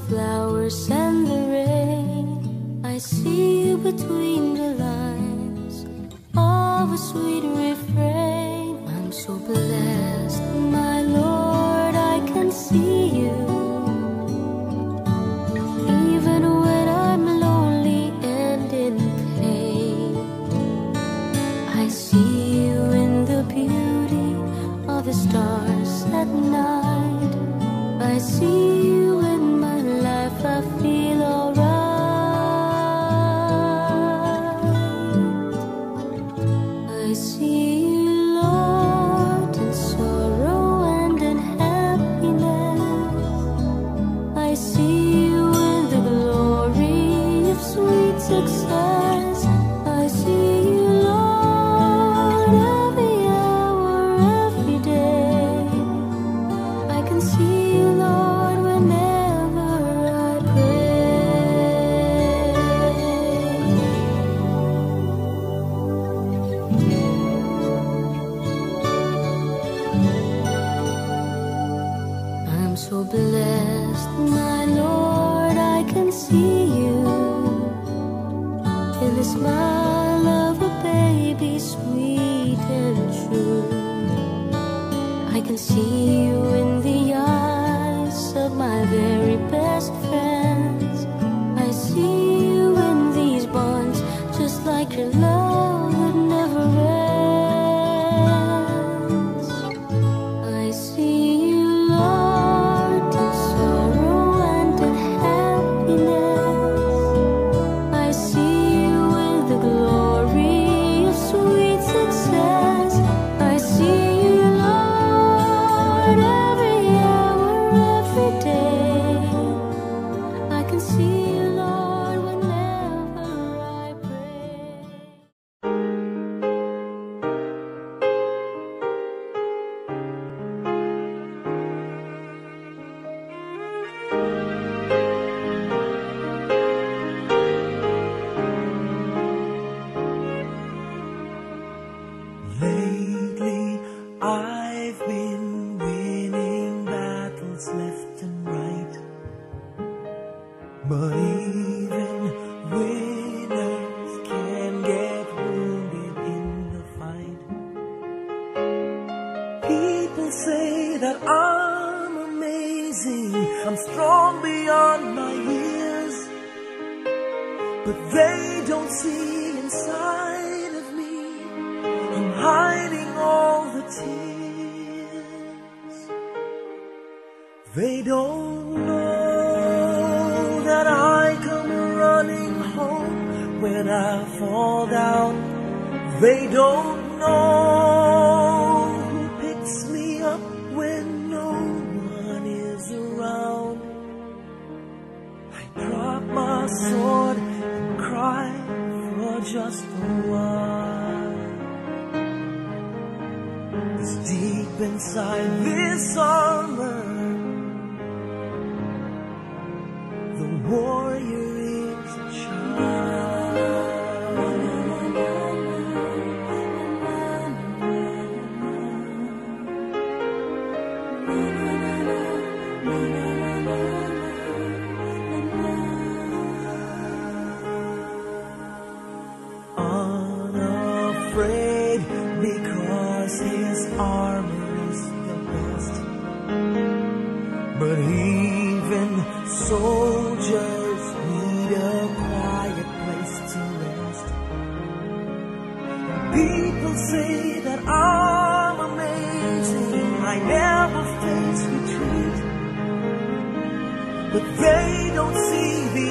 flowers and the rain. I see you between the lines of a sweet refrain. I'm so blessed, my Lord, I can see you. Even when I'm lonely and in pain, I see you in the beauty of the stars at night. I see you in my life, I feel alright. I see you, Lord, in sorrow and in happiness. I see you in the glory of sweet success. I see you, Lord, every hour, every day. I can see you, Lord, whenever I pray. I'm so blessed, my Lord, I can see you in the smile of a baby, sweet and true. I can see you in the eyes of my very best friends. I see you in these bonds, just like your love that never ends. I see you, Lord, in sorrow and in happiness. I see you in the glory of sweet success. I see you, Lord, every hour, every day. I can see you, Lord, whenever I pray. Lately, I've been winning battles left and right. But even winners can get wounded in the fight. People say that I'm amazing, I'm strong beyond my years. But they don't see inside of me, I'm hiding all the tears. They don't know that I come running home when I fall down. They don't know who picks me up when no one is around. I drop my sword and cry for just a while. 'Cause deep inside this armor, the warrior is a unafraid because his armor is the best. But even soldiers need a quiet place to rest. People say that I'm amazing, I never face retreat. But they don't see the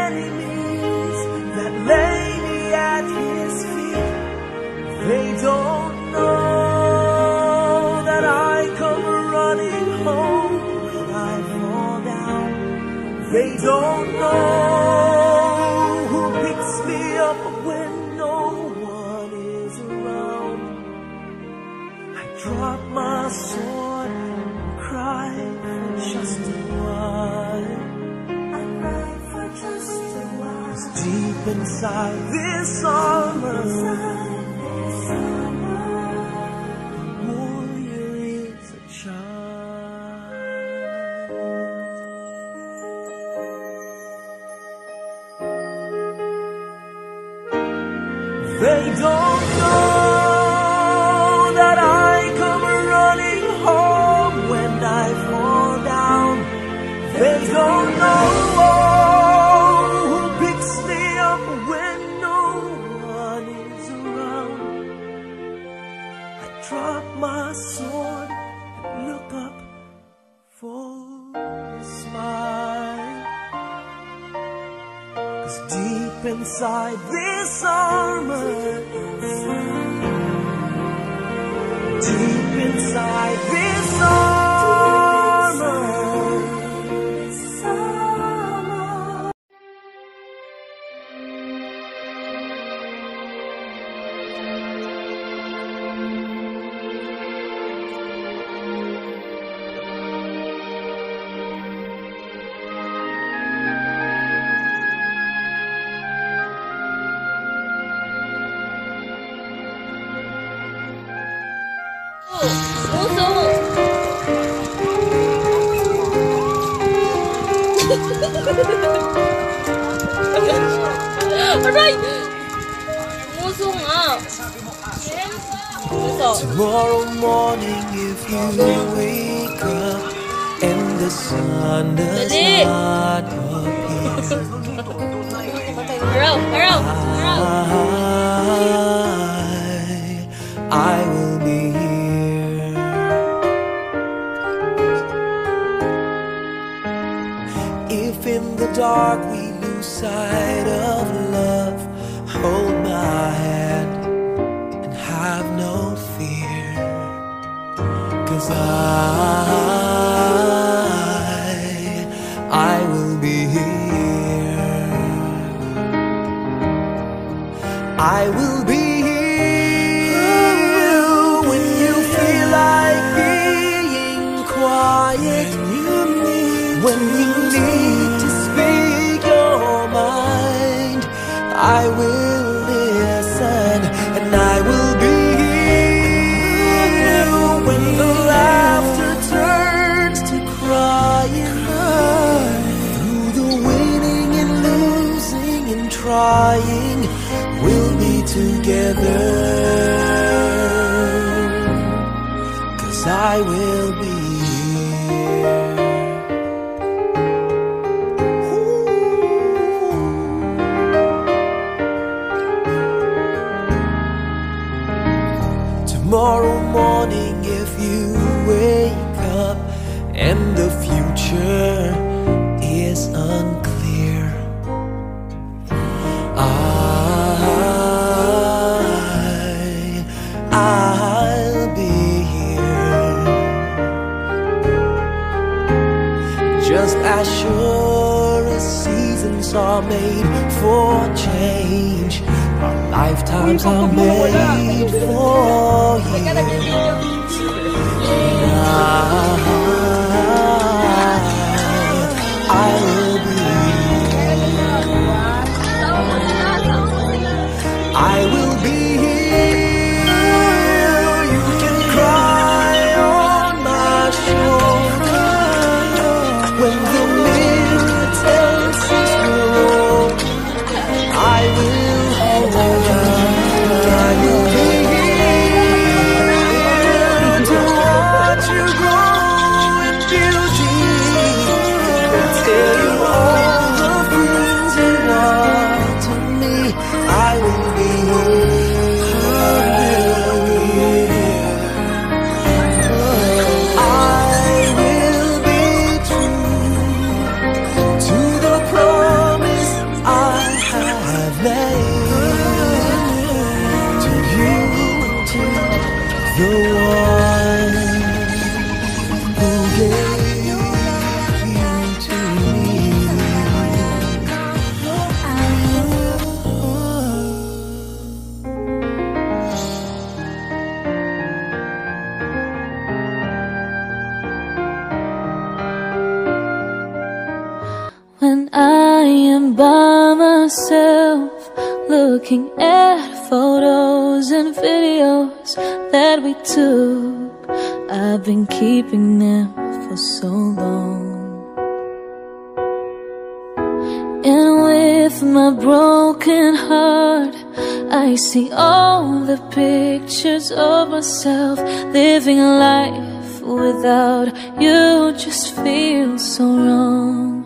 enemies that lay me at his feet. They don't know that I come running home when I fall down. They don't know who picks me up when no one is around. I drop my sword and cry for just a while. I cry for just a while. 'Cause deep inside this armor, the warrior is a child. They don't know that I come running home when I fall down. They don't know who picks me up when no one is around. I drop my sword and look up for a smile. 'Cause deep inside this armor, deep inside this armor, Aray! Muso nga. Muso. tomorrow morning if you wake up and the sun does not appear, I will be here. If in the dark we lose sight of love, hold my hand and have no fear. 'Cause I will be here. I will be here when you feel like being quiet. When you need to speak your mind, I will listen and I will be here when the laughter turns to crying. Through the winning and losing and trying, we'll be together. 'Cause I will be here. Tomorrow morning if you wake up and the future is unclear, I'll be here. Just as sure as seasons are made for change, our lifetimes are made for years. I will be here. I will be here. You can cry on my shoulder when the mirror tells us we're wrong. I will hold on. I will be here to watch you grow in beauty and tell you all the things you are to me. I will be here. I will be true to the promise I have made to you, to the one who gave you to me. When I am by myself, looking at photos and videos that we took, I've been keeping them for so long. And with my broken heart, I see all the pictures of myself living life without you just feels so wrong.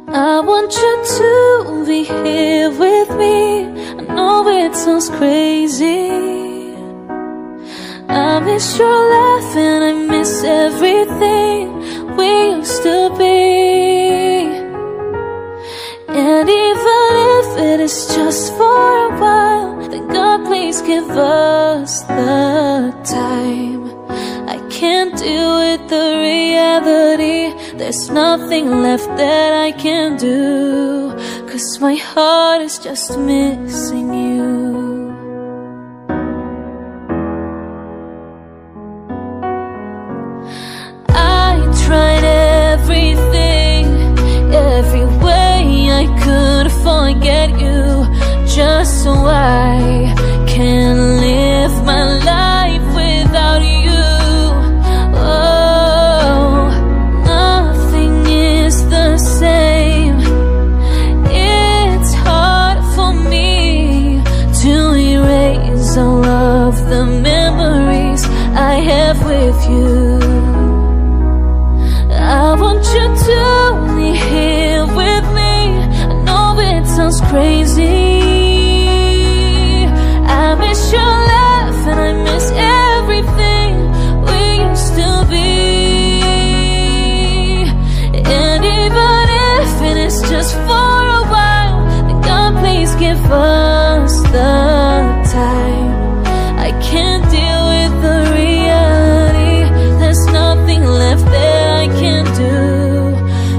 I want you to be here with me. I know it sounds crazy. I miss your laugh and I miss everything we used to be. And even if it is just for a while, then God please give us the time. I can't deal with the reality. There's nothing left that I can do, 'cause my heart is just missing you. I tried everything, every way I could forget you, just so I can live my life without you. Oh, nothing is the same. It's hard for me to erase all of the memories I have with you. I want you to be here with me. I know it sounds crazy. I miss your laugh and I miss everything we used to be. And even if it is just for a while, then God please give us the time. I can't deal with the reality. There's nothing left that I can do,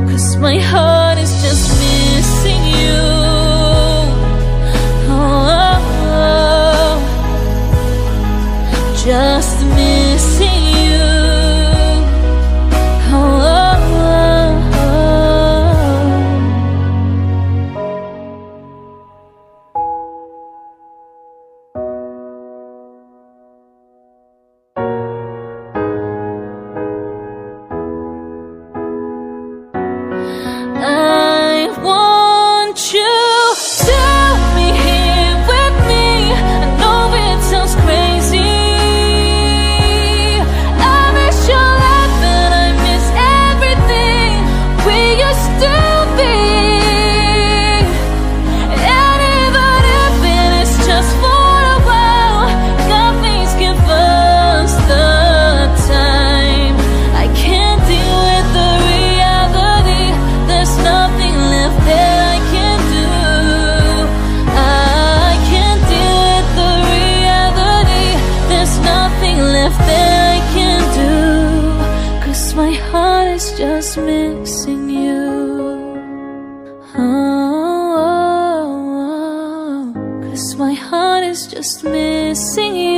'cause my heart is just missing you. Oh, just missing you. I want you to be here with me. I know it sounds crazy. I miss your laugh and I miss everything we used to be. And even if it is just for a while, God please give us the time. I can't deal with the reality. There's nothing left that I can do. I can't deal with the reality. There's nothing left that I can do, 'cause my heart is just missing you. Oh, 'cause my heart is just missing you.